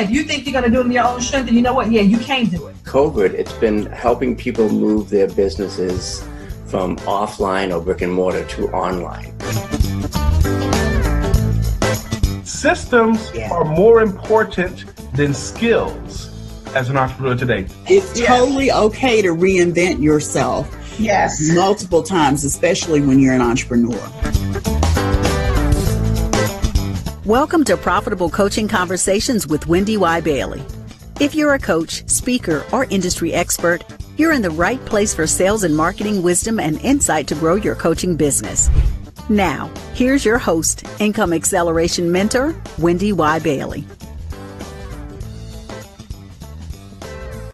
if you think you're going to do it in your own strength, then you know what? Yeah, you can do it. COVID, it's been helping people move their businesses from offline or brick and mortar to online. Systems are more important than skills as an entrepreneur today. It's totally okay to reinvent yourself multiple times, especially when you're an entrepreneur. Welcome to Profitable Coaching Conversations with Wendy Y. Bailey. If you're a coach, speaker, or industry expert, you're in the right place for sales and marketing wisdom and insight to grow your coaching business. Now, here's your host, Income Acceleration Mentor, Wendy Y. Bailey.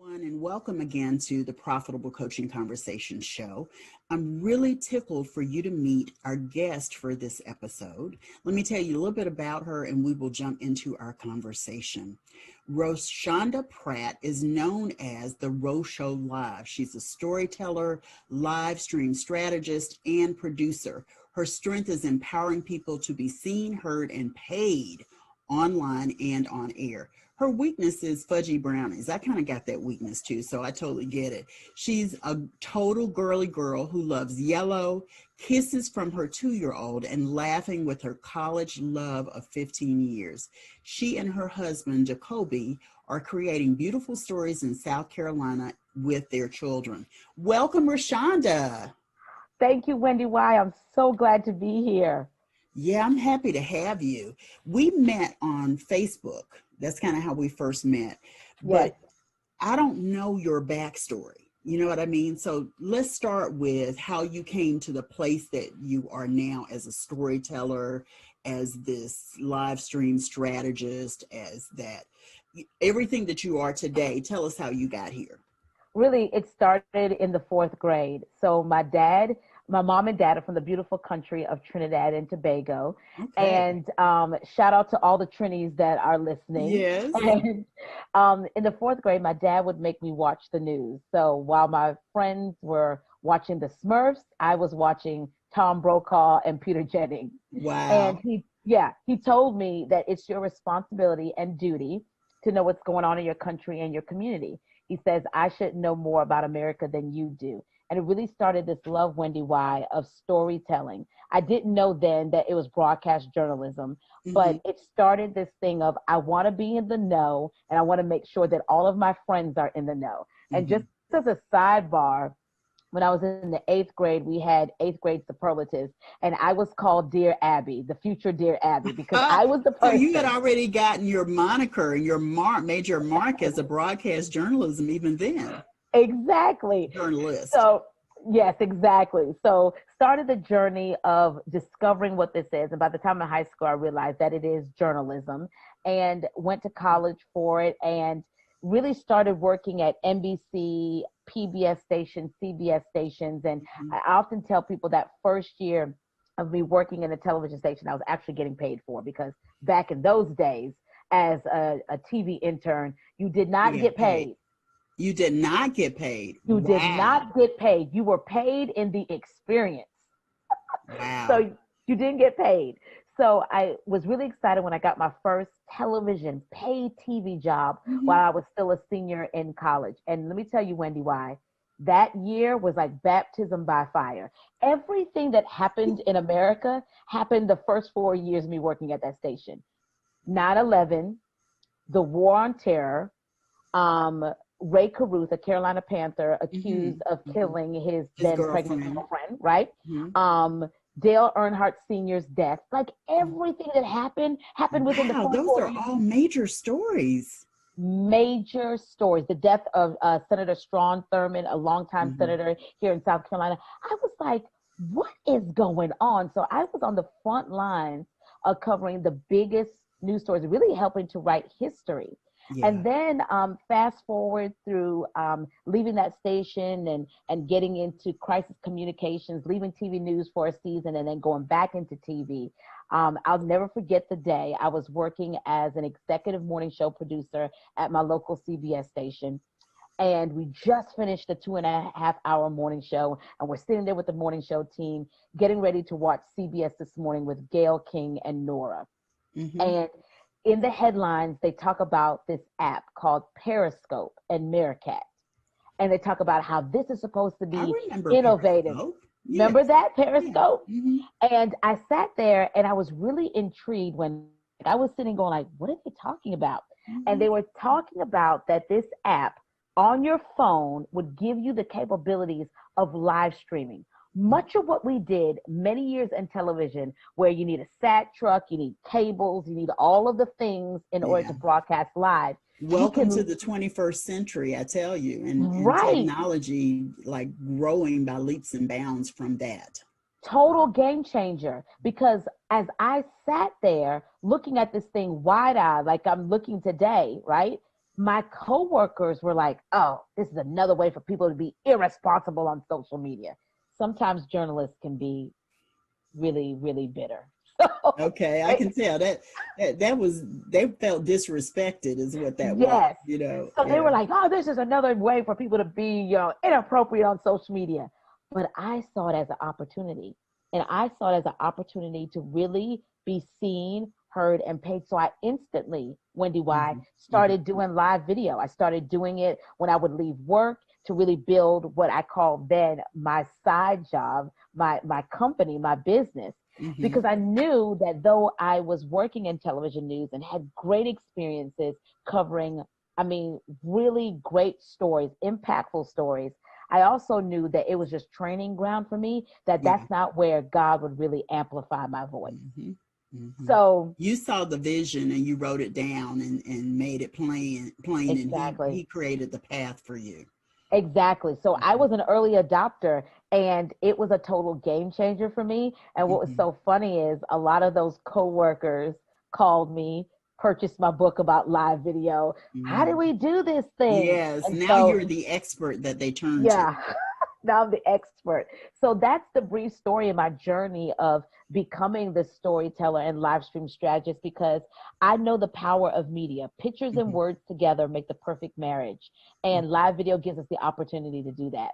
And welcome again to the Profitable Coaching Conversation show. I'm really tickled for you to meet our guest for this episode. Let me tell you a little bit about her and we will jump into our conversation. Roshanda Pratt is known as the Ro Show Live. She's a storyteller, live stream strategist, and producer. Her strength is empowering people to be seen, heard, and paid online and on air. Her weakness is fudgy brownies. I kind of got that weakness too, so I totally get it. She's a total girly girl who loves yellow, kisses from her 2-year-old, and laughing with her college love of 15 years. She and her husband, Jacoby, are creating beautiful stories in South Carolina with their children. Welcome, Roshanda. Thank you, Wendy Y. I'm so glad to be here. Yeah, I'm happy to have you. We met on Facebook. That's kind of how we first met. But I don't know your backstory. You know what I mean? So let's start with how you came to the place that you are now as a storyteller, as this live stream strategist, as that, everything that you are today. Tell us how you got here. Really, it started in the 4th grade. So my mom and dad are from the beautiful country of Trinidad and Tobago. Okay. And shout out to all the Trinis that are listening. Yes. And in the 4th grade, my dad would make me watch the news. So while my friends were watching the Smurfs, I was watching Tom Brokaw and Peter Jennings. Wow. And he told me that it's your responsibility and duty to know what's going on in your country and your community. He says, I should know more about America than you do. And it really started this love, Wendy Y, of storytelling. I didn't know then that it was broadcast journalism, but it started this thing of, I want to be in the know, and I want to make sure that all of my friends are in the know. And just as a sidebar, when I was in the 8th grade, we had 8th grade superlatives, and I was called Dear Abby, the future Dear Abby, because I was the person. So you had already gotten your moniker, your made your mark as a broadcast journalism even then. Exactly. Journalist. So, yes, exactly. So started the journey of discovering what this is. And by the time in high school, I realized that it is journalism, and went to college for it and really started working at NBC, PBS stations, CBS stations. And I often tell people that first year of me working in a television station, I was actually getting paid for, because back in those days, as a TV intern, you did not get paid. You did not get paid. You did not get paid. You were paid in the experience. Wow. So you didn't get paid. So I was really excited when I got my first television paid TV job while I was still a senior in college. And let me tell you, Wendy Y, that year was like baptism by fire. Everything that happened in America happened the first 4 years of me working at that station. 9/11, the War on Terror, Ray Caruth, a Carolina Panther, accused of killing his then pregnant girlfriend, right? Dale Earnhardt Sr.'s death. Like everything that happened within the first 4 years. Those are all major stories. Major stories. The death of Senator Strawn Thurmond, a longtime senator here in South Carolina. I was like, what is going on? So I was on the front lines of covering the biggest news stories, really helping to write history. Yeah. And then fast forward through leaving that station and getting into crisis communications, leaving TV news for a season, and then going back into TV. I'll never forget the day I was working as an executive morning show producer at my local CBS station. And we just finished the 2.5-hour morning show. And we're sitting there with the morning show team, getting ready to watch CBS This Morning with Gayle King and Nora. And in the headlines, they talk about this app called Periscope and Meerkat. And they talk about how this is supposed to be innovative. Periscope. Remember that, Periscope? Yeah. Mm-hmm. And I sat there and I was really intrigued when I was sitting going like, what are they talking about? Mm-hmm. And they were talking about that this app on your phone would give you the capabilities of live streaming. Much of what we did many years in television, where you need a SAT truck, you need cables, you need all of the things in order to broadcast live. Welcome to the 21st century, I tell you, and technology like growing by leaps and bounds from that. Total game changer, because as I sat there looking at this thing wide-eyed, like I'm looking today, right? My coworkers were like, oh, this is another way for people to be irresponsible on social media. Sometimes journalists can be really, really bitter. Okay, I can tell that was, they felt disrespected is what that was, you know. So they were like, oh, this is another way for people to be, inappropriate on social media. But I saw it as an opportunity. And I saw it as an opportunity to really be seen, heard, and paid. So I instantly, Wendy Y, started doing live video. I started doing it when I would leave work to really build what I call then my side job, my company, my business. Because I knew that though I was working in television news and had great experiences covering, really great stories, impactful stories, I also knew that it was just training ground for me, that's not where God would really amplify my voice. So you saw the vision and you wrote it down and made it plain. Exactly. And he created the path for you. Exactly. So I was an early adopter and it was a total game changer for me. And what was so funny is a lot of those coworkers called me, purchased my book about live video. How do we do this thing? Yes. And now you're the expert that they turn to. Now I'm the expert. So that's the brief story in my journey of becoming the storyteller and live stream strategist, because I know the power of media. Pictures and words together make the perfect marriage. And live video gives us the opportunity to do that.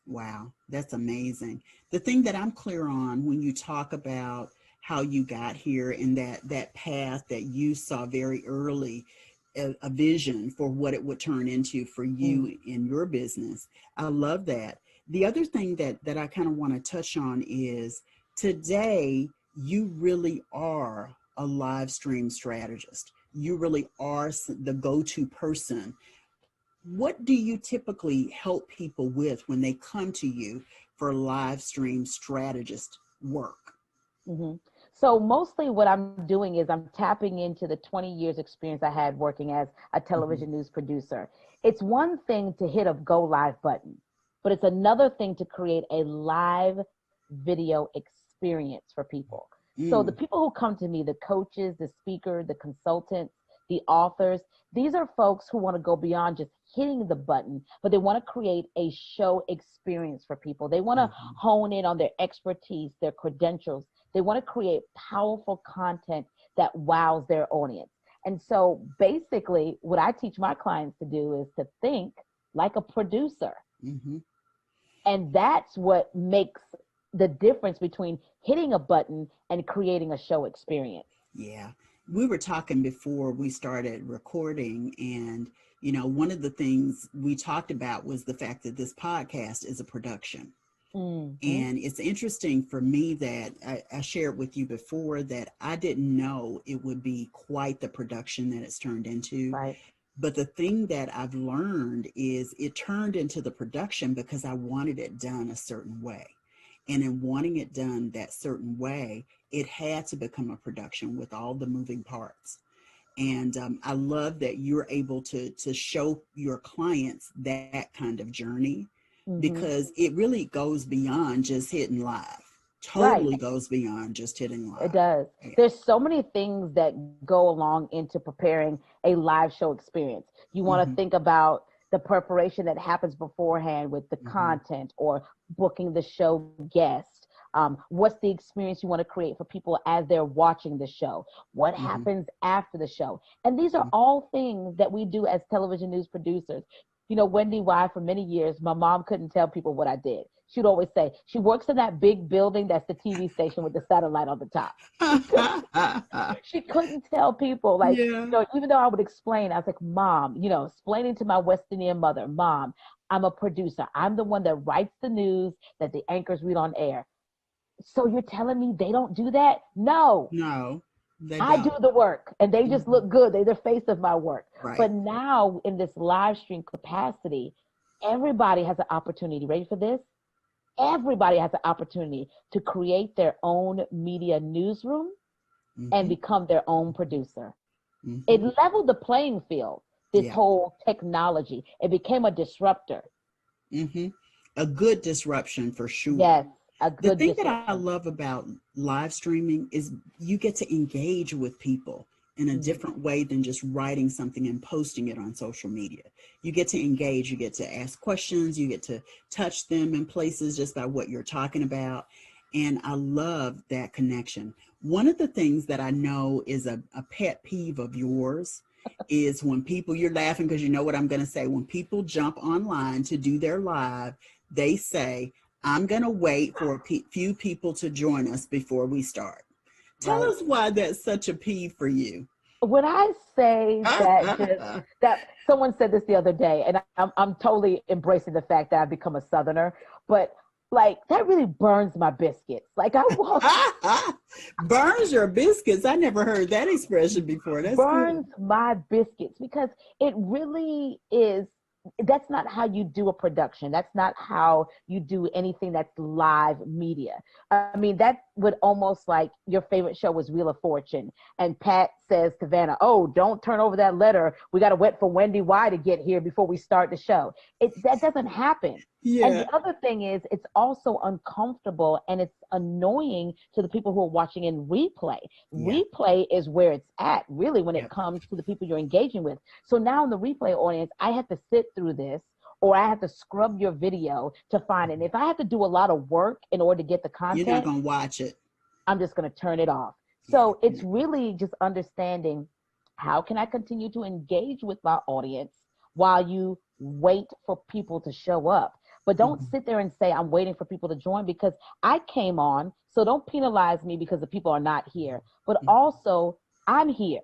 Wow, that's amazing. The thing that I'm clear on when you talk about how you got here and that path that you saw very early, a vision for what it would turn into for you in your business. I love that. The other thing that I kind of want to touch on is today, you really are a live stream strategist. You really are the go-to person. What do you typically help people with when they come to you for live stream strategist work? So mostly what I'm doing is I'm tapping into the 20 years experience I had working as a television news producer. It's one thing to hit a go live button, but it's another thing to create a live video experience for people. So the people who come to me, the coaches, the speaker, the consultants, the authors, these are folks who want to go beyond just hitting the button, but they want to create a show experience for people. They want to hone in on their expertise, their credentials. They want to create powerful content that wows their audience. And so basically what I teach my clients to do is to think like a producer. And that's what makes the difference between hitting a button and creating a show experience. Yeah. We were talking before we started recording, and, one of the things we talked about was the fact that this podcast is a production. And it's interesting for me that I shared with you before that I didn't know it would be quite the production that it's turned into. Right. But the thing that I've learned is it turned into the production because I wanted it done a certain way. And in wanting it done that certain way, it had to become a production with all the moving parts. And I love that you're able to show your clients that kind of journey, because it really goes beyond just hitting live. Totally goes beyond just hitting live. It does. Yeah. There's so many things that go along into preparing a live show experience. You want to think about the preparation that happens beforehand with the content or booking the show guest. What's the experience you want to create for people as they're watching the show? What happens after the show? And these are all things that we do as television news producers. Wendy Y, for many years, my mom couldn't tell people what I did. she'd always say, she works in that big building that's the TV station with the satellite on the top. She couldn't tell people, like, you know, even though I would explain, I was like, Mom, you know, explaining to my West Indian mother, Mom, I'm a producer. I'm the one that writes the news that the anchors read on air. So you're telling me they don't do that? No. No. I do the work, and they just look good. They're the face of my work. Right. But now in this live stream capacity, everybody has an opportunity. Ready for this? Everybody has an opportunity to create their own media newsroom and become their own producer. It leveled the playing field, this whole technology. It became a disruptor. A good disruption for sure. Yes. The thing that I love about live streaming is you get to engage with people in a different way than just writing something and posting it on social media. You get to engage, you get to ask questions, you get to touch them in places just by what you're talking about. And I love that connection. One of the things that I know is a pet peeve of yours is when people, you're laughing because you know what I'm going to say, when people jump online to do their live, they say, I'm going to wait for a few people to join us before we start. Tell us why that's such a peeve for you. When I say that, that someone said this the other day, and I'm totally embracing the fact that I've become a Southerner, but like that really burns my biscuits. Like I want burns your biscuits. I never heard that expression before. That's burns my biscuits, because it really is. That's not how you do a production. That's not how you do anything that's live media. I mean, that would almost like your favorite show was Wheel of Fortune. And Pat says to Vanna, oh, don't turn over that letter. We got to wait for Wendy Y to get here before we start the show. That doesn't happen. Yeah. And the other thing is, it's also uncomfortable and it's annoying to the people who are watching in replay. Replay is where it's at, really, when it comes to the people you're engaging with. So now in the replay audience, I have to sit through this, or I have to scrub your video to find it. And if I have to do a lot of work in order to get the content, you're not going to watch it. I'm just going to turn it off. So it's really just understanding, how can I continue to engage with my audience while you wait for people to show up? But don't sit there and say, I'm waiting for people to join, because I came on. So don't penalize me because the people are not here. But also, I'm here.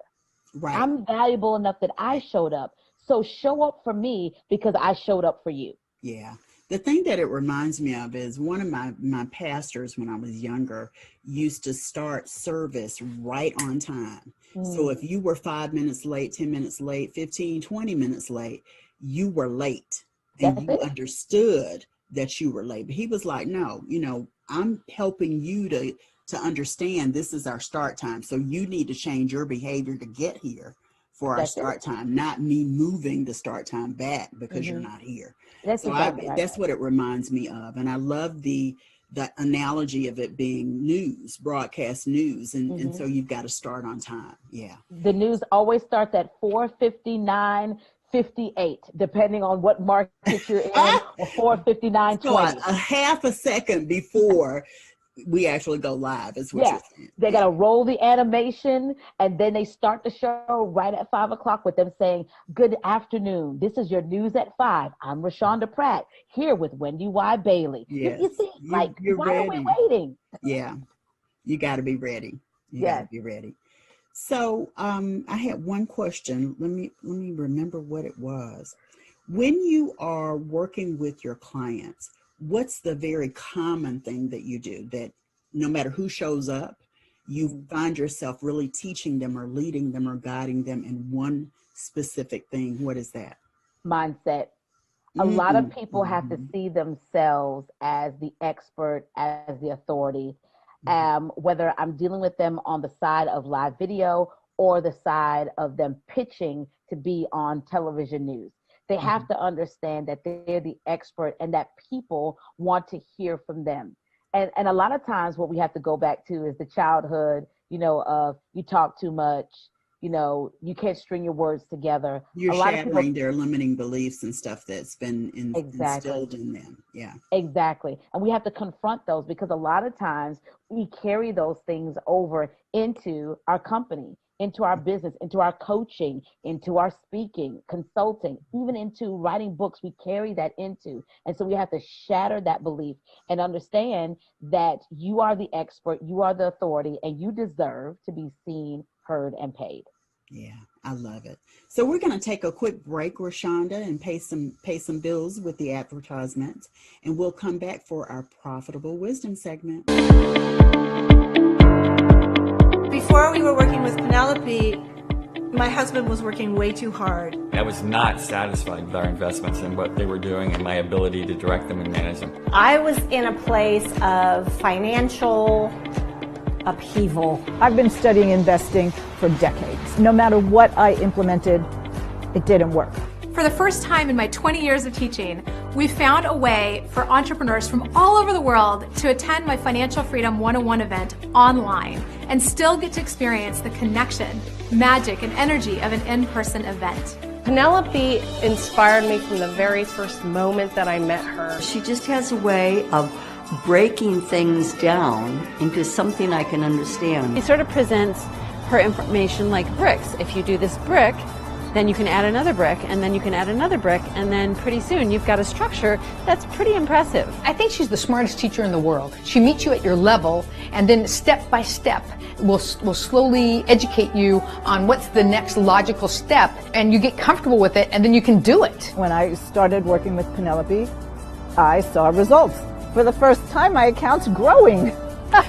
Right. I'm valuable enough that I showed up. So show up for me because I showed up for you. Yeah. The thing that it reminds me of is one of my pastors when I was younger used to start service right on time. So if you were 5 minutes late, 10 minutes late, 15, 20 minutes late, you were late. And you understood that you were late. But he was like, no, you know, I'm helping you to understand this is our start time. So you need to change your behavior to get here for our start time, not me moving the start time back because you're not here. That's what it reminds me of. And I love the analogy of it being news, broadcast news. And so you've got to start on time. Yeah. The news always starts at 4:59:58, depending on what market you're in, or 4:59:20. So a half a second before we actually go live is what you're saying. They got to roll the animation, and then they start the show right at 5 o'clock with them saying, good afternoon. This is your news at 5. I'm Roshanda Pratt, here with Wendy Y. Bailey. Yes. You see, why ready. are we waiting? Yeah. You got to be ready. You got to be ready. So I had one question. Let me remember what it was. When you are working with your clients, what's the very common thing that you do that no matter who shows up, you find yourself really teaching them or leading them or guiding them in one specific thing? What is that? Mindset. A lot of people have to see themselves as the expert, as the authority. Whether I'm dealing with them on the side of live video or the side of them pitching to be on television news. They have to understand that they're the expert and that people want to hear from them. And a lot of times what we have to go back to is the childhood, of you talk too much, you can't string your words together. You're shattering their limiting beliefs and stuff that's been instilled in them. Yeah. Exactly. And we have to confront those, because a lot of times we carry those things over into our company, into our business, into our coaching, into our speaking, consulting, even into writing books. We carry that into. And so we have to shatter that belief and understand that you are the expert, you are the authority, and you deserve to be seen, heard, and paid. Yeah, I love it. So we're going to take a quick break, Roshanda, and pay some bills with the advertisement, and we'll come back for our Profitable Wisdom segment. Before we were working with Penelope, my husband was working way too hard. I was not satisfied with our investments and what they were doing and my ability to direct them and manage them. I was in a place of financial upheaval. I've been studying investing for decades. No matter what I implemented, it didn't work. For the first time in my 20 years of teaching, we found a way for entrepreneurs from all over the world to attend my Financial Freedom 101 event online and still get to experience the connection, magic, and energy of an in-person event. Penelope inspired me from the very first moment that I met her. She just has a way of breaking things down into something I can understand. She sort of presents her information like bricks. If you do this brick, then you can add another brick, and then you can add another brick, and then pretty soon you've got a structure that's pretty impressive. I think she's the smartest teacher in the world. She meets you at your level, and then step by step will slowly educate you on what's the next logical step, and you get comfortable with it, and then you can do it. When I started working with Penelope, I saw results. For the first time, my account's growing.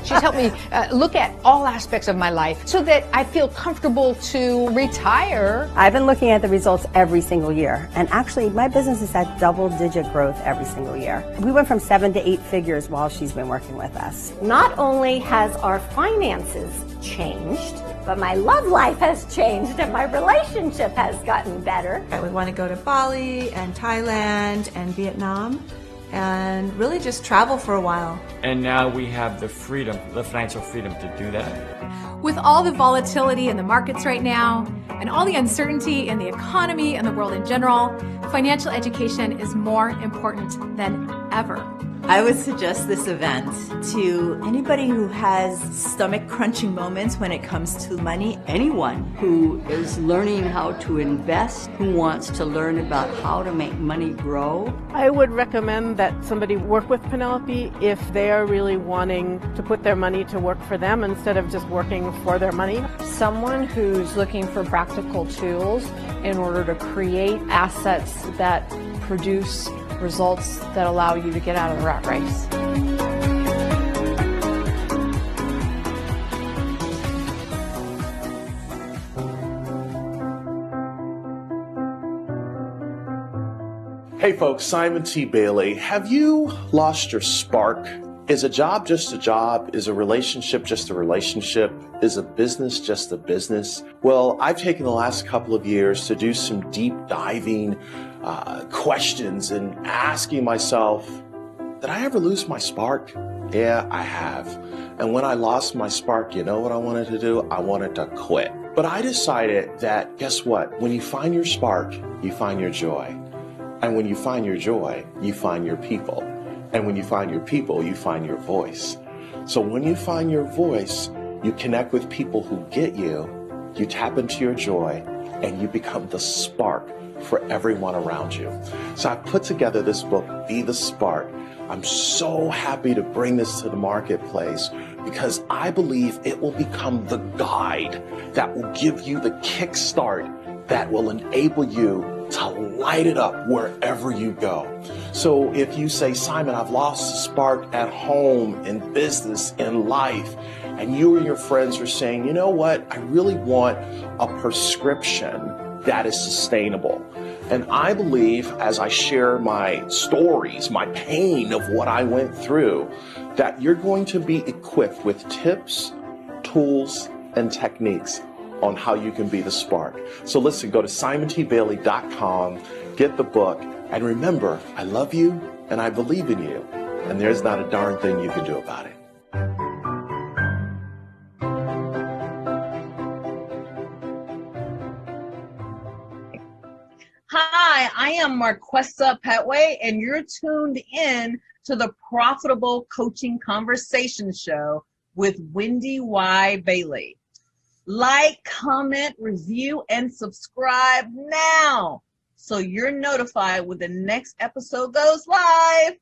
She's helped me look at all aspects of my life so that I feel comfortable to retire. I've been looking at the results every single year, and actually my business has had double-digit growth every single year. We went from 7 to 8 figures while she's been working with us. Not only has our finances changed, but my love life has changed and my relationship has gotten better. I would want to go to Bali and Thailand and Vietnam and really just travel for a while. And now we have the freedom, the financial freedom to do that. With all the volatility in the markets right now and all the uncertainty in the economy and the world in general, financial education is more important than ever. I would suggest this event to anybody who has stomach crunching moments when it comes to money. Anyone who is learning how to invest, who wants to learn about how to make money grow. I would recommend that somebody work with Penelope if they are really wanting to put their money to work for them instead of just working for their money. Someone who's looking for practical tools in order to create assets that produce results that allow you to get out of the rat race. Hey folks, Simon T. Bailey. Have you lost your spark? Is a job just a job? Is a relationship just a relationship? Is a business just a business? Well, I've taken the last couple of years to do some deep diving questions and asking myself, did I ever lose my spark? Yeah, I have. And when I lost my spark, you know what I wanted to do? I wanted to quit. But I decided that, guess what? When you find your spark, you find your joy. And when you find your joy, you find your people. And when you find your people, you find your voice. So when you find your voice, you connect with people who get you, you tap into your joy, and you become the spark for everyone around you. So I put together this book, Be the Spark. I'm so happy to bring this to the marketplace because I believe it will become the guide that will give you the kickstart that will enable you to light it up wherever you go. So if you say, Simon, I've lost the spark at home, in business, in life, and you or your friends are saying, you know what, I really want a prescription that is sustainable. And I believe as I share my stories, my pain of what I went through, that you're going to be equipped with tips, tools, and techniques on how you can be the spark. So listen, go to simontbailey.com, get the book, and remember, I love you and I believe in you, and there's not a darn thing you can do about it. Hi, I am Marquessa Petway, and you're tuned in to the Profitable Coaching Conversation Show with Wendy Y. Bailey. Like, comment, review, and subscribe now so you're notified when the next episode goes live.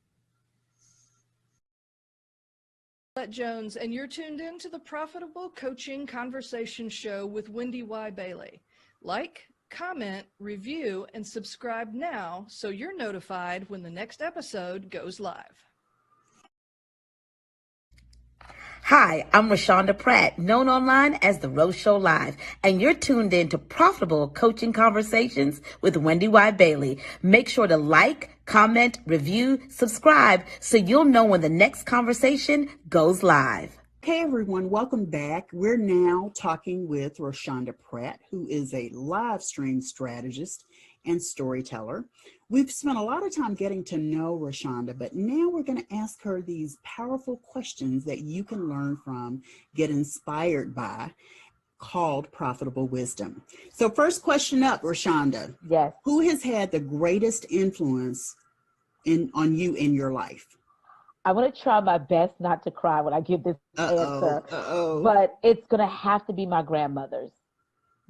Jones, and you're tuned in to the Profitable Coaching Conversation Show with Wendy Y. Bailey. Like, comment, review, and subscribe now so you're notified when the next episode goes live. Hi, I'm Roshanda Pratt, known online as The Rose Show Live, and you're tuned in to Profitable Coaching Conversations with Wendy Y. Bailey. Make sure to like, comment, review, subscribe so you'll know when the next conversation goes live. Hey everyone, welcome back. We're now talking with Roshanda Pratt, who is a live stream strategist and storyteller. We've spent a lot of time getting to know Roshanda, but now we're going to ask her these powerful questions that you can learn from, get inspired by, called Profitable Wisdom. So first question up, Roshanda. Yes. Who has had the greatest influence on you in your life? I'm going to try my best not to cry when I give this answer, but it's going to have to be my grandmothers.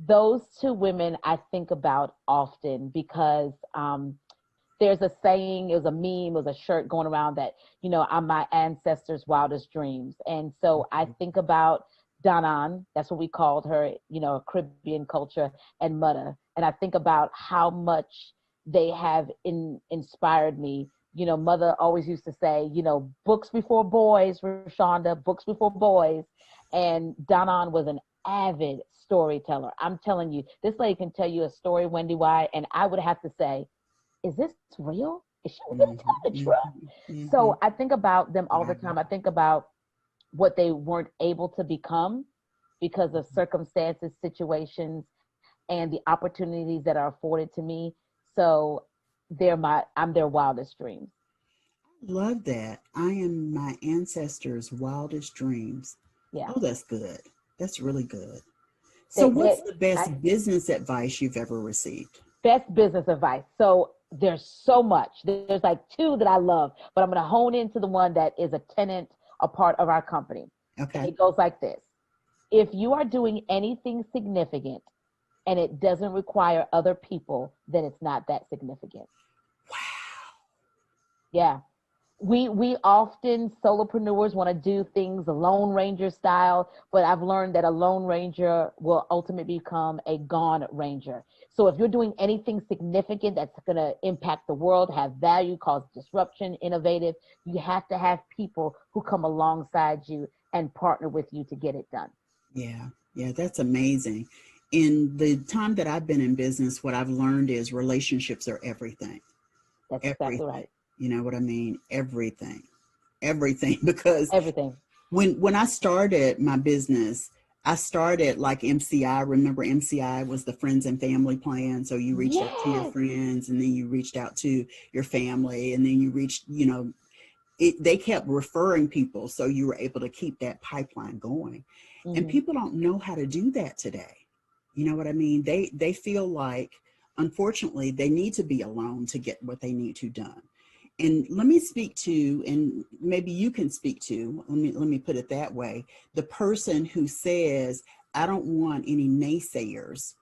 Those two women I think about often because there's a saying, it was a meme, it was a shirt going around that, you know, I'm my ancestors' wildest dreams. And so I think about Danan, that's what we called her, you know, Caribbean culture, and Mother. And I think about how much they have inspired me. You know, Mother always used to say, you know, books before boys, Roshanda, books before boys. And Danan was an avid storyteller. I'm telling you, this lady can tell you a story, Wendy Y, and I would have to say, is this real? Is she really telling the truth? So I think about them all the time. I think about what they weren't able to become because of circumstances, situations, and the opportunities that are afforded to me. So I'm their wildest dreams. Love that. I am my ancestors' wildest dreams. Yeah. Oh, that's good. That's really good. So what's the best business advice you've ever received? Best business advice. So there's so much. There's like two that I love, but I'm going to hone into the one that is a part of our company. Okay. It goes like this. If you are doing anything significant and it doesn't require other people, then it's not that significant. Wow. Yeah. We often, solopreneurs, want to do things the Lone Ranger style, but I've learned that a Lone Ranger will ultimately become a Gone Ranger. So if you're doing anything significant that's going to impact the world, have value, cause disruption, innovative, you have to have people who come alongside you and partner with you to get it done. Yeah, that's amazing. In the time that I've been in business, what I've learned is relationships are everything. That's exactly right. You know what I mean? Everything, because everything. When I started my business, I started like MCI. Remember, MCI was the friends and family plan. So you reached out to your friends, and then you reached out to your family, and then you reached, you know, they kept referring people. So you were able to keep that pipeline going. And people don't know how to do that today. You know what I mean? They feel like, unfortunately, they need to be alone to get what they need to done. And let me speak to, and maybe you can speak to, let me put it that way, the person who says, I don't want any naysayers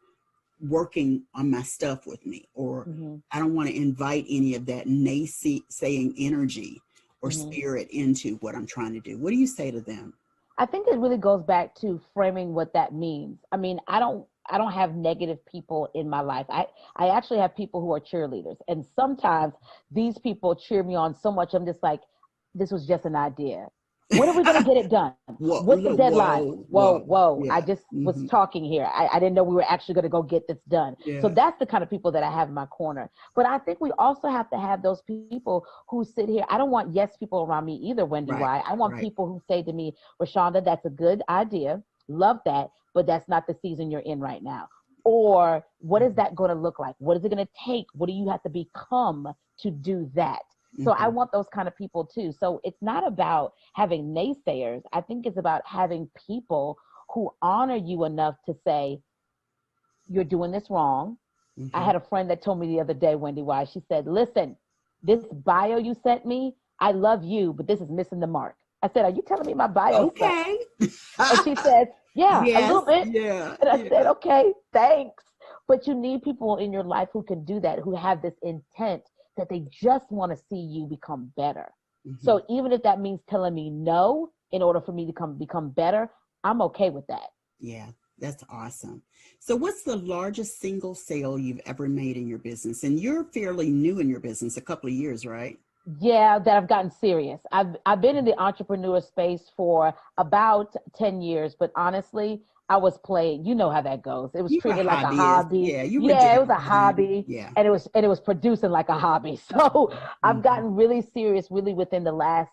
working on my stuff with me, or I don't want to invite any of that naysaying energy or spirit into what I'm trying to do. What do you say to them? I think it really goes back to framing what that means. I mean, I don't have negative people in my life. I actually have people who are cheerleaders. And sometimes these people cheer me on so much, I'm just like, this was just an idea. When are we going to get it done? What's the deadline? Whoa. Yeah. I just was talking here. I didn't know we were actually going to go get this done. Yeah. So that's the kind of people that I have in my corner. But I think we also have to have those people who sit here. I don't want yes people around me either, Wendy Y. I want people who say to me, Roshanda, that's a good idea. Love that. But that's not the season you're in right now. Or what is that going to look like? What is it going to take? What do you have to become to do that? So I want those kind of people too. So it's not about having naysayers. I think it's about having people who honor you enough to say, you're doing this wrong. I had a friend that told me the other day, Wendy Y, she said, listen, this bio you sent me, I love you, but this is missing the mark. I said, are you telling me my bio? Okay. And she says, Yeah, a Yes, little bit. yeah, And I yeah. said, okay, thanks. But you need people in your life who can do that, who have this intent that they just want to see you become better. So even if that means telling me no in order for me to become better, I'm okay with that. Yeah, that's awesome. So what's the largest single sale you've ever made in your business? And you're fairly new in your business, a couple of years, right? Yeah, that I've gotten serious. I've been in the entrepreneur space for about 10 years, but honestly, I was playing. You know how that goes. It was You were a treated like a hobbyist. hobby. Yeah, you were Yeah, it was a dabbling. hobby, Yeah. and it was producing like a hobby. So I've gotten really serious, really within the last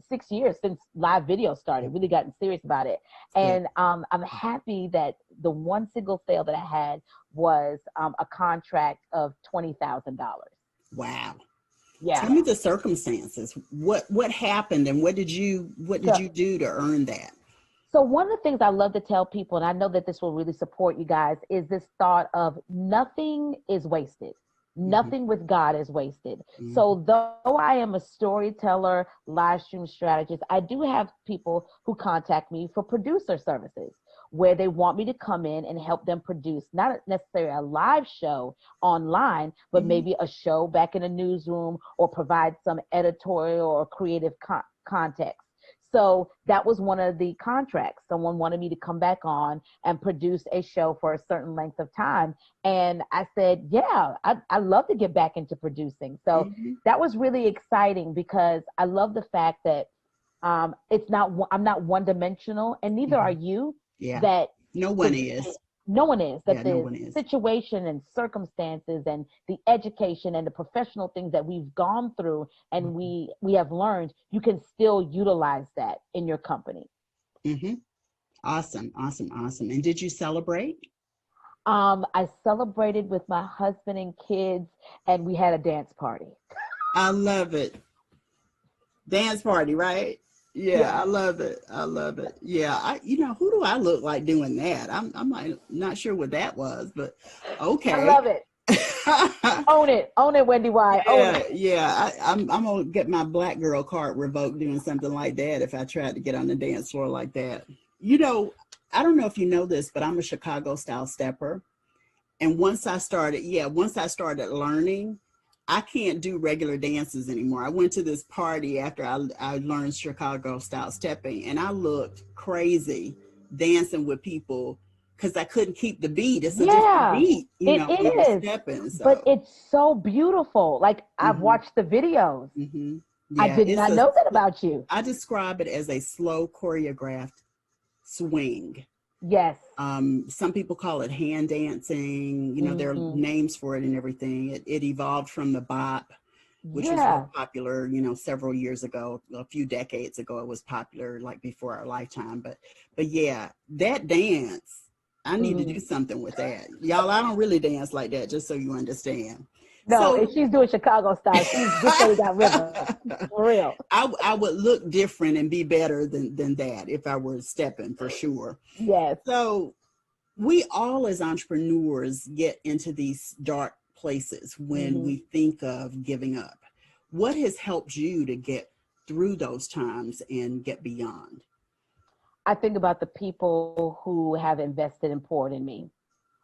6 years since live video started. Really gotten serious about it, and I'm happy that the one single sale that I had was a contract of $20,000. Wow. Yeah. Tell me the circumstances. What happened and what did you do to earn that? So one of the things I love to tell people, and I know that this will really support you guys, is this thought of nothing is wasted. Nothing with God is wasted. So though I am a storyteller, live stream strategist, I do have people who contact me for producer services, where they want me to come in and help them produce not necessarily a live show online, but maybe a show back in a newsroom, or provide some editorial or creative context. So that was one of the contracts. Someone wanted me to come back on and produce a show for a certain length of time. And I said, yeah, I love to get back into producing. So that was really exciting, because I love the fact that I'm not one dimensional, and neither are you. Yeah. That no one is. No one is. That no the one is. situation and circumstances and the education and the professional things that we've gone through and we have learned, you can still utilize that in your company. Awesome, awesome, awesome. And did you celebrate? I celebrated with my husband and kids, and we had a dance party. I love it. Dance party, right? Yeah, I love it. I love it. Yeah, who do I look like doing that? I'm not sure what that was, but okay. I love it. Own it, Wendy Y. Own it. Yeah. I'm gonna get my black girl card revoked doing something like that if I tried to get on the dance floor like that. I don't know if you know this, but I'm a Chicago style stepper, and once I started learning, I can't do regular dances anymore. I went to this party after I learned Chicago style stepping, and I looked crazy dancing with people because I couldn't keep the beat. It's a different beat, it is. Stepping, so. But it's so beautiful. Like I've watched the videos. Yeah, I did not know that about you. I describe it as a slow choreographed swing. Yes. Some people call it hand dancing. There are names for it and everything. It evolved from the bop, which was real popular, several years ago, a few decades ago. It was popular, like before our lifetime. But yeah, that dance, I need to do something with that. Y'all, I don't really dance like that, just so you understand. No, if she's doing Chicago style, she's just really got rhythm. For real. I would look different and be better than that if I were stepping, for sure. Yes. So we all as entrepreneurs get into these dark places when we think of giving up. What has helped you to get through those times and get beyond? I think about the people who have invested and poured in me,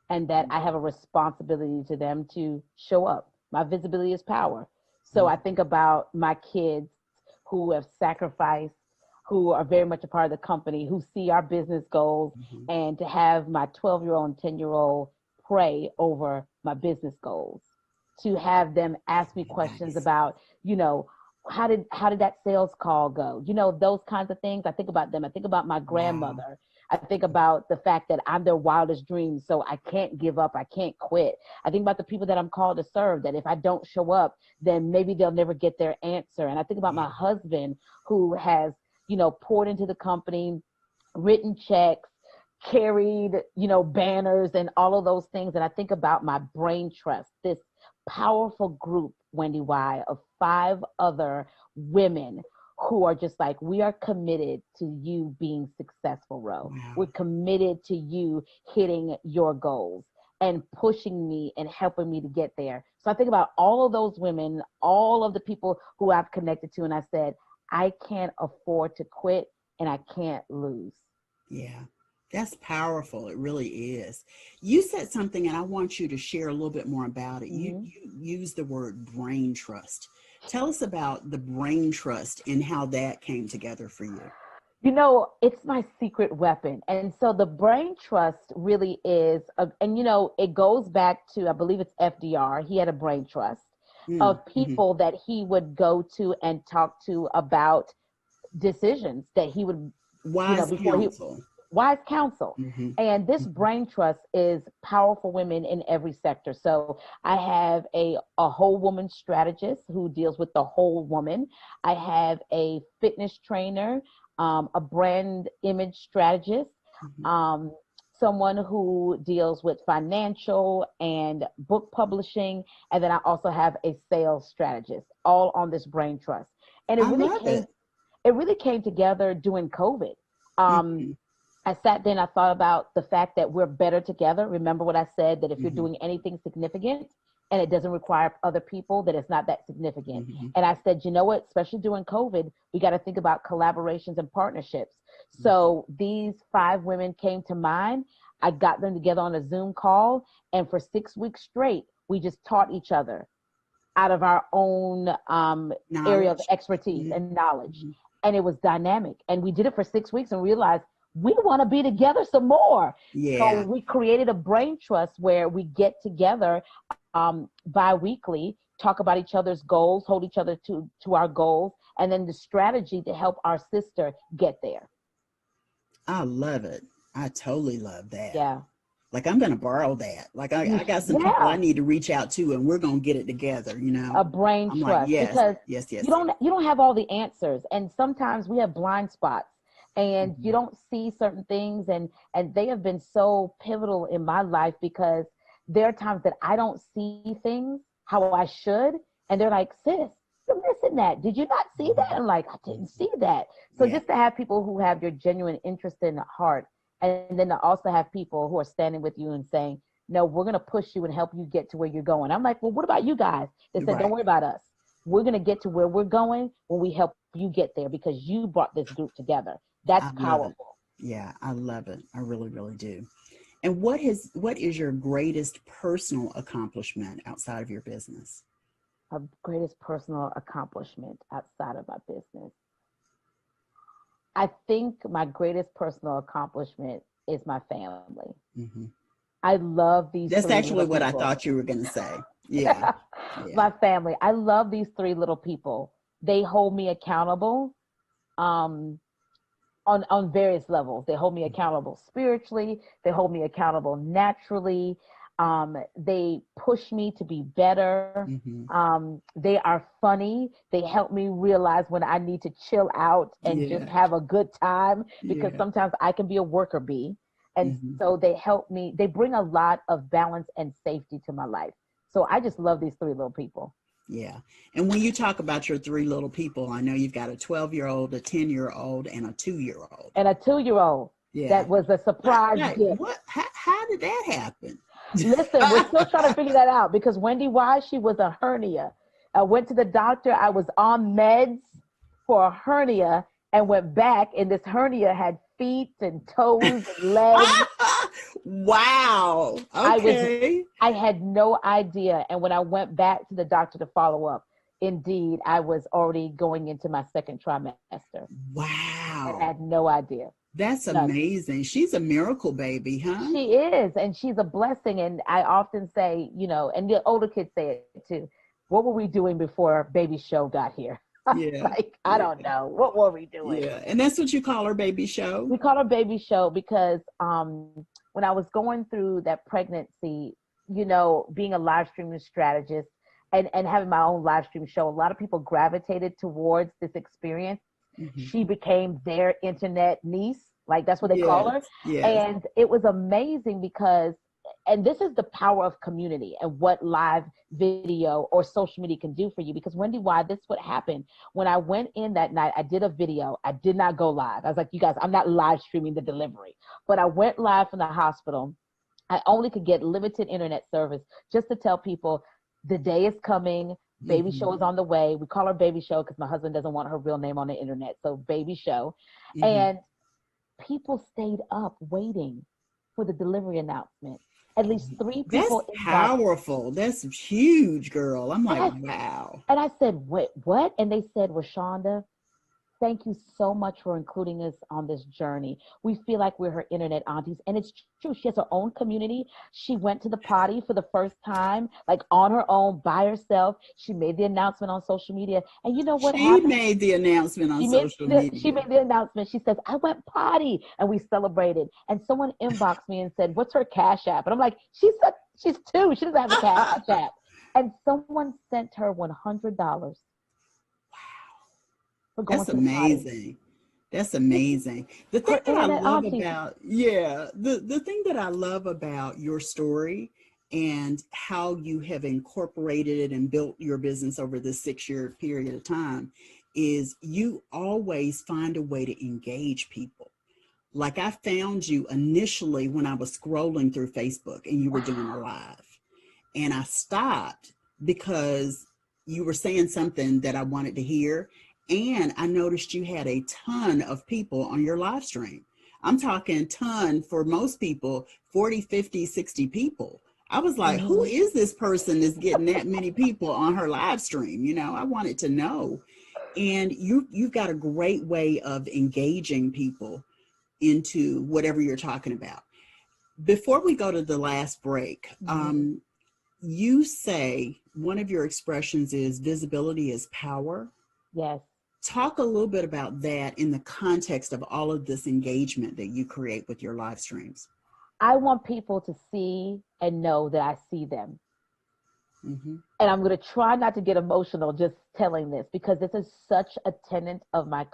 and that I have a responsibility to them to show up. My visibility is power. So I think about my kids who have sacrificed, who are very much a part of the company, who see our business goals, and to have my 12-year-old and 10-year-old pray over my business goals, to have them ask me questions about, how did that sales call go? Those kinds of things. I think about them. I think about my grandmother. I think about the fact that I'm their wildest dreams, so I can't give up. I can't quit. I think about the people that I'm called to serve, that if I don't show up, then maybe they'll never get their answer. And I think about my husband, who has, poured into the company, written checks, carried, banners and all of those things. And I think about my brain trust, this powerful group, Wendy Y, of 5 other women who are just like, we are committed to you being successful, Ro. Wow. We're committed to you hitting your goals and pushing me and helping me to get there. So I think about all of those women, all of the people who I've connected to, and I said, I can't afford to quit and I can't lose. Yeah. That's powerful. It really is. You said something, and I want you to share a little bit more about it. You used the word brain trust. Tell us about the brain trust and how that came together for you. You know, it's my secret weapon. And so the brain trust really is, and you know, it goes back to, I believe it's FDR. He had a brain trust of people that he would go to and talk to about decisions that he would, wise counsel. Wise counsel. And this brain trust is powerful women in every sector. So I have a whole woman strategist who deals with the whole woman. I have a fitness trainer, a brand image strategist, someone who deals with financial and book publishing. And then I also have a sales strategist, all on this brain trust. And it really came together during COVID. I sat there and I thought about the fact that we're better together. Remember what I said, that if you're doing anything significant and it doesn't require other people, that it's not that significant. And I said, you know what, especially during COVID, we got to think about collaborations and partnerships. So these 5 women came to mind. I got them together on a Zoom call, and for 6 weeks straight, we just taught each other out of our own area of expertise and knowledge. And it was dynamic. And we did it for 6 weeks and realized we want to be together some more. So we created a brain trust where we get together bi-weekly, talk about each other's goals, hold each other to our goals, and then the strategy to help our sister get there. I love it. I totally love that. Yeah. Like, I'm going to borrow that. Like, I got some people I need to reach out to, and we're going to get it together, you know. A brain trust. Like, because yes. You don't have all the answers. And sometimes we have blind spots. And you don't see certain things, and they have been so pivotal in my life, because there are times that I don't see things how I should, and they're like, sis, you're missing that. Did you not see that? I'm like, I didn't see that. So just to have people who have your genuine interest in the heart, and then to also have people who are standing with you and saying, no, we're going to push you and help you get to where you're going. I'm like, well, what about you guys? They said, don't worry about us. We're going to get to where we're going when we help you get there, because you brought this group together. That's powerful. Yeah, I love it. I really, really do. And what is your greatest personal accomplishment outside of your business? My greatest personal accomplishment outside of my business. I think my greatest personal accomplishment is my family. I love these. That's actually what I thought you were going to say. Yeah. My family. I love these 3 little people. They hold me accountable. On various levels. They hold me accountable spiritually. They hold me accountable naturally. They push me to be better. They are funny. They help me realize when I need to chill out and just have a good time, because sometimes I can be a worker bee. And so they help me. They bring a lot of balance and safety to my life. So I just love these 3 little people. Yeah. And when you talk about your 3 little people, I know you've got a 12-year-old, a 10-year-old, and a 2-year-old. And a 2-year-old. Yeah. That was a surprise gift. How did that happen? Listen, we're still trying to figure that out, because Wendy Y, she was a hernia. I went to the doctor. I was on meds for a hernia and went back, and this hernia had feet and toes and legs. Wow. Okay. I had no idea. And when I went back to the doctor to follow up, indeed, I was already going into my 2nd trimester. Wow. I had no idea. That's amazing. She's a miracle baby, huh? She is. And she's a blessing. And I often say, you know, and the older kids say it too, what were we doing before Baby Show got here? I don't know. What were we doing? Yeah. And that's what you call her, Baby Show? We call her Baby Show because when I was going through that pregnancy, you know, being a live streaming strategist and having my own live stream show, a lot of people gravitated towards this experience. She became their internet niece. Like, that's what they call her. And it was amazing because, and this is the power of community and what live video or social media can do for you. Because Wendy, why this is what happened. When I went in that night, I did a video. I did not go live. I was like, you guys, I'm not live streaming the delivery. But I went live from the hospital. I only could get limited internet service just to tell people the day is coming. Baby Show is on the way. We call her Baby Show because my husband doesn't want her real name on the internet. So Baby Show. And people stayed up waiting for the delivery announcement. At least 3 That's people. powerful. That's huge, girl. I'm like, wow. And I said, wait, what? And they said, Roshanda, thank you so much for including us on this journey. We feel like we're her internet aunties. And it's true. She has her own community. She went to the party for the first time, like on her own, by herself. She made the announcement on social media. And you know what happened? She made the announcement on social media. She made the announcement. She says, I went potty. And we celebrated. And someone inboxed me and said, what's her Cash App? And I'm like, she's 2. She doesn't have a Cash App. And someone sent her $100. That's amazing. That's amazing. The thing that I love about, the thing that I love about your story and how you have incorporated it and built your business over this 6-year period of time is you always find a way to engage people. Like I found you initially when I was scrolling through Facebook and you were doing a live, and I stopped because you were saying something that I wanted to hear. And I noticed you had a ton of people on your live stream. I'm talking ton for most people, 40, 50, 60 people. I was like, who is this person that's getting that many people on her live stream? You know, I wanted to know. And you've got a great way of engaging people into whatever you're talking about. Before we go to the last break, you say one of your expressions is visibility is power. Yes. Talk a little bit about that in the context of all of this engagement that you create with your live streams. I want people to see and know that I see them. And I'm going to try not to get emotional just telling this, because this is such a tenet of my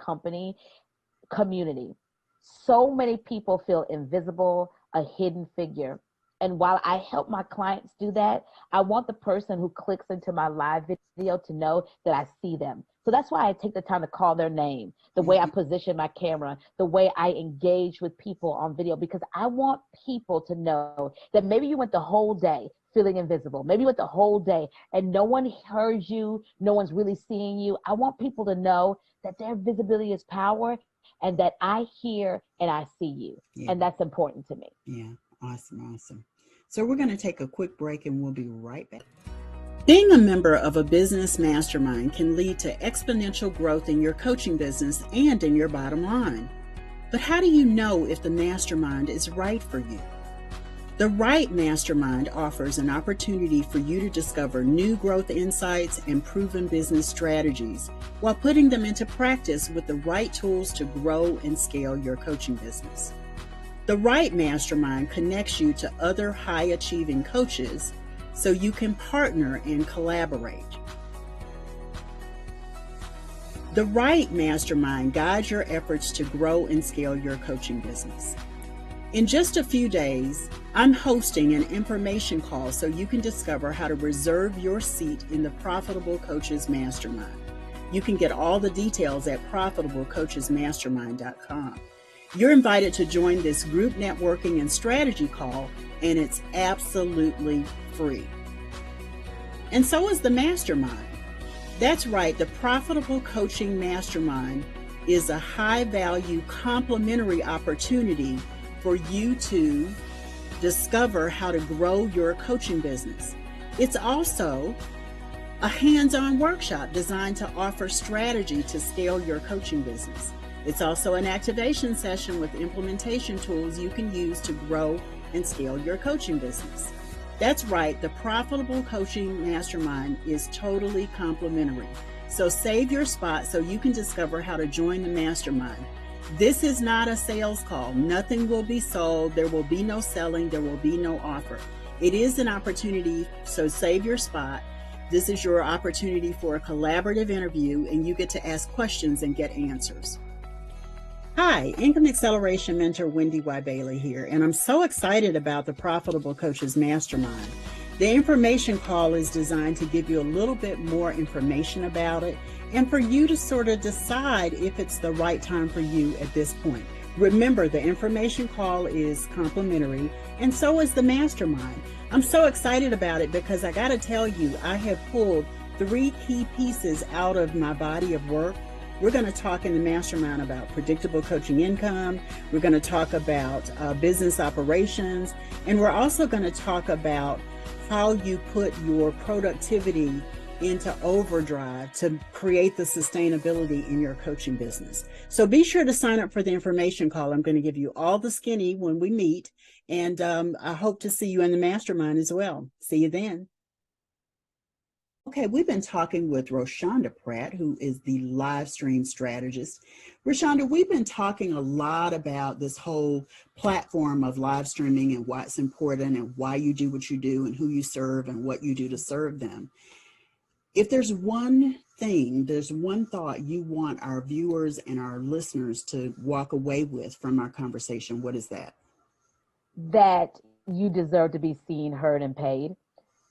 community. So many people feel invisible, a hidden figure. And while I help my clients do that, I want the person who clicks into my live video to know that I see them. So that's why I take the time to call their name, the way I position my camera, the way I engage with people on video, because I want people to know that maybe you went the whole day feeling invisible. Maybe you went the whole day and no one heard you. No one's really seeing you. I want people to know that their visibility is power and that I hear and I see you. Yeah. And that's important to me. Yeah. Awesome. Awesome. So we're going to take a quick break and we'll be right back. Being a member of a business mastermind can lead to exponential growth in your coaching business and in your bottom line. But how do you know if the mastermind is right for you? The right mastermind offers an opportunity for you to discover new growth insights and proven business strategies while putting them into practice with the right tools to grow and scale your coaching business. The right mastermind connects you to other high-achieving coaches so you can partner and collaborate. The right mastermind guides your efforts to grow and scale your coaching business. In just a few days, I'm hosting an information call so you can discover how to reserve your seat in the Profitable Coaches Mastermind. You can get all the details at profitablecoachesmastermind.com. You're invited to join this group networking and strategy call, and it's absolutely free. And so is the mastermind. That's right, the Profitable Coaching Mastermind is a high-value complimentary opportunity for you to discover how to grow your coaching business. It's also a hands-on workshop designed to offer strategy to scale your coaching business. It's also an activation session with implementation tools you can use to grow and scale your coaching business. That's right, the Profitable Coaching Mastermind is totally complimentary. So save your spot so you can discover how to join the mastermind. This is not a sales call. Nothing will be sold. There will be no selling. There will be no offer. It is an opportunity, so save your spot. This is your opportunity for a collaborative interview, and you get to ask questions and get answers. Hi, Income Acceleration Mentor Wendy Y. Bailey here, and I'm so excited about the Profitable Coaches Mastermind. The information call is designed to give you a little bit more information about it and for you to sort of decide if it's the right time for you at this point. Remember, the information call is complimentary, and so is the mastermind. I'm so excited about it because I got to tell you, I have pulled 3 key pieces out of my body of work We're going to talk in the mastermind about predictable coaching income. We're going to talk about business operations. And we're also going to talk about how you put your productivity into overdrive to create the sustainability in your coaching business. So be sure to sign up for the information call. I'm going to give you all the skinny when we meet. And I hope to see you in the mastermind as well. See you then. Okay, we've been talking with Roshanda Pratt, who is the Livestream Strategist. Roshanda, we've been talking a lot about this whole platform of live streaming and why it's important and why you do what you do and who you serve and what you do to serve them. If there's one thing, there's one thought you want our viewers and our listeners to walk away with from our conversation, what is that? That you deserve to be seen, heard, and paid.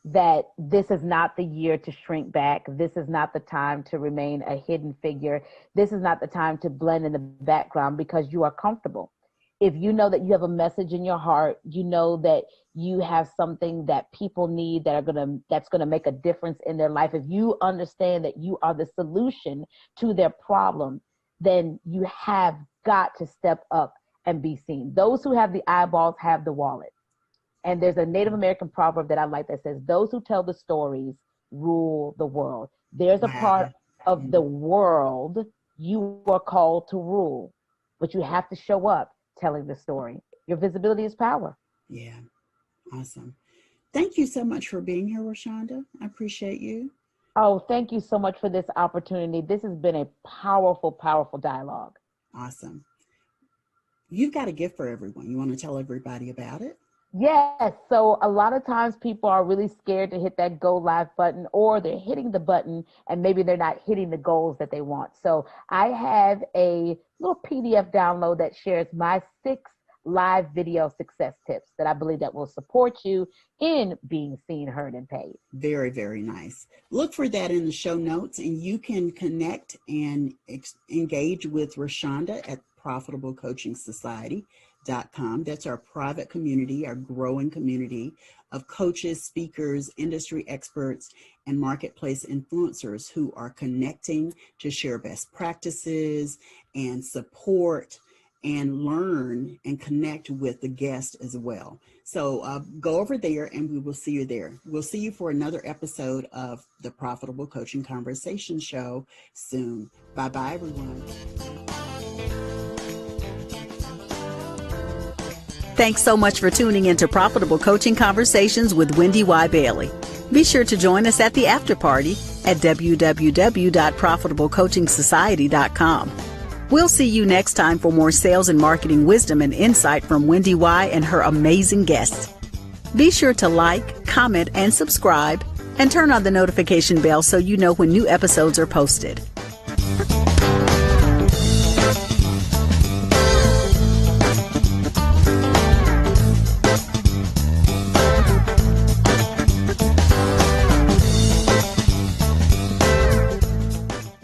That this is not the year to shrink back. This is not the time to remain a hidden figure. This is not the time to blend in the background because you are comfortable. If you know that you have a message in your heart, you know that you have something that people need that's gonna make a difference in their life. If you understand that you are the solution to their problem, then you have got to step up and be seen. Those who have the eyeballs have the wallet. And there's a Native American proverb that I like that says, those who tell the stories rule the world. There's a part of the world you are called to rule, but you have to show up telling the story. Your visibility is power. Yeah, awesome. Thank you so much for being here, Roshanda. I appreciate you. Oh, thank you so much for this opportunity. This has been a powerful, powerful dialogue. Awesome. You've got a gift for everyone. You want to tell everybody about it? Yes. So a lot of times people are really scared to hit that go live button, or they're hitting the button and maybe they're not hitting the goals that they want. So I have a little PDF download that shares my 6 live video success tips that I believe that will support you in being seen, heard, and paid. Very, very nice. Look for that in the show notes, and you can connect and engage with Roshanda at profitablecoachingsociety.com. That's our private community, our growing community of coaches, speakers, industry experts, and marketplace influencers who are connecting to share best practices and support and learn and connect with the guest as well. So go over there and we will see you there. We'll see you for another episode of the Profitable Coaching Conversation Show soon. Bye-bye, everyone. Thanks so much for tuning into Profitable Coaching Conversations with Wendy Y. Bailey. Be sure to join us at the after party at www.profitablecoachingsociety.com. We'll see you next time for more sales and marketing wisdom and insight from Wendy Y. and her amazing guests. Be sure to like, comment, and subscribe, and turn on the notification bell so you know when new episodes are posted.